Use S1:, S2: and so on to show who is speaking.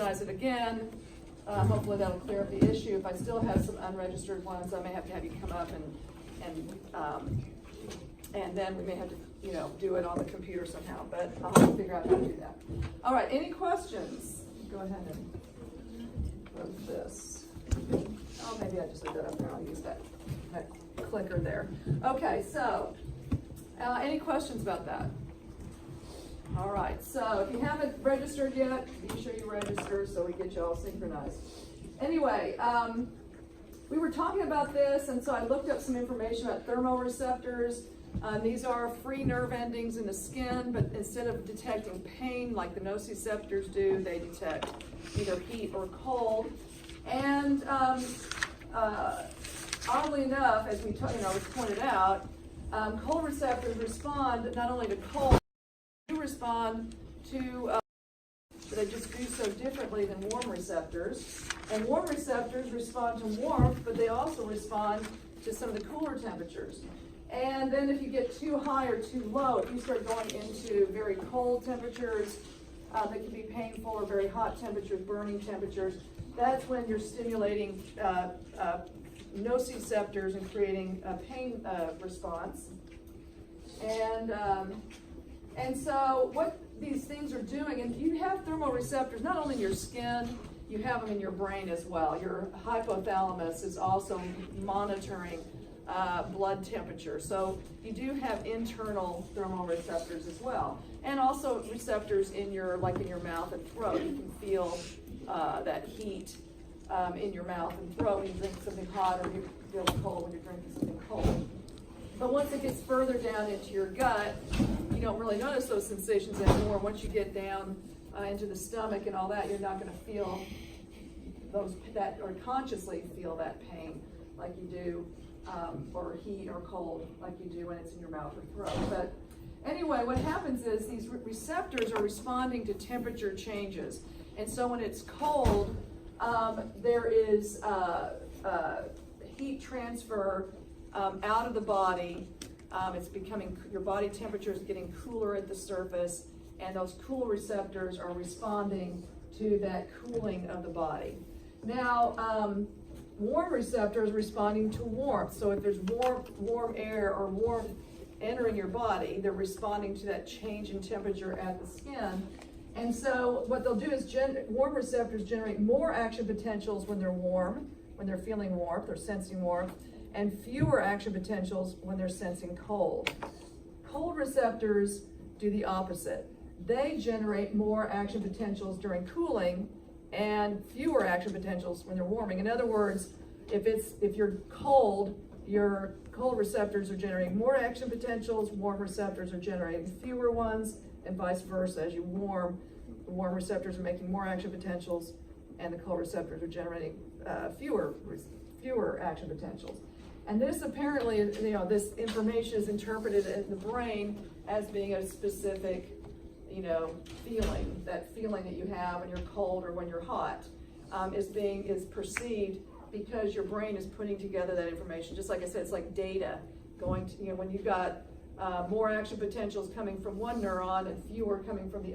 S1: it again. Hopefully that'll clear up the issue. If I still have some unregistered ones, I may have to have you come up and then we may have to, do it on the computer somehow, but I'll have to figure out how to do that. All right, any questions? Go ahead and move this. Oh, maybe I just leave that up there. I'll use that clicker there. Okay, so any questions about that? All right, so if you haven't registered yet, be sure you register so we get you all synchronized. Anyway, we were talking about this, and so I looked up some information about thermoreceptors. These are free nerve endings in the skin, but instead of detecting pain like the nociceptors do, they detect either heat or cold. And oddly enough, as we was pointed out, cold receptors respond not only to cold, they respond to, but they just do so differently than warm receptors. And warm receptors respond to warmth, but they also respond to some of the cooler temperatures. And then if you get too high or too low, if you start going into very cold temperatures that can be painful, or very hot temperatures, burning temperatures, that's when you're stimulating nociceptors and creating a pain response. And so what these things are doing, and you have thermoreceptors not only in your skin, you have them in your brain as well. Your hypothalamus is also monitoring blood temperature. So you do have internal thermoreceptors as well. And also receptors in your mouth and throat. You can feel that heat in your mouth and throat when you drink something hot, or you feel cold when you're drinking something cold. But once it gets further down into your gut, you don't really notice those sensations anymore. Once you get down into the stomach and all that, you're not going to feel that, or consciously feel that pain like you do, or heat or cold like you do when it's in your mouth or throat. But anyway, what happens is these receptors are responding to temperature changes. And so when it's cold, there is heat transfer out of the body. It's becoming, your body temperature is getting cooler at the surface, and those cool receptors are responding to that cooling of the body. Now, warm receptors responding to warmth. So if there's warm air or warmth entering your body, they're responding to that change in temperature at the skin. And so what they'll do is warm receptors generate more action potentials when they're warm, when they're feeling warmth or sensing warmth, and fewer action potentials when they're sensing cold. Cold receptors do the opposite. They generate more action potentials during cooling and fewer action potentials when they're warming. In other words, if you're cold, your cold receptors are generating more action potentials, warm receptors are generating fewer ones, and vice versa. As you warm, the warm receptors are making more action potentials, and the cold receptors are generating fewer action potentials. And this apparently, this information is interpreted in the brain as being a specific, feeling. That feeling that you have when you're cold or when you're hot is perceived because your brain is putting together that information. Just like I said, it's like data going to, when you've got more action potentials coming from one neuron and fewer coming from the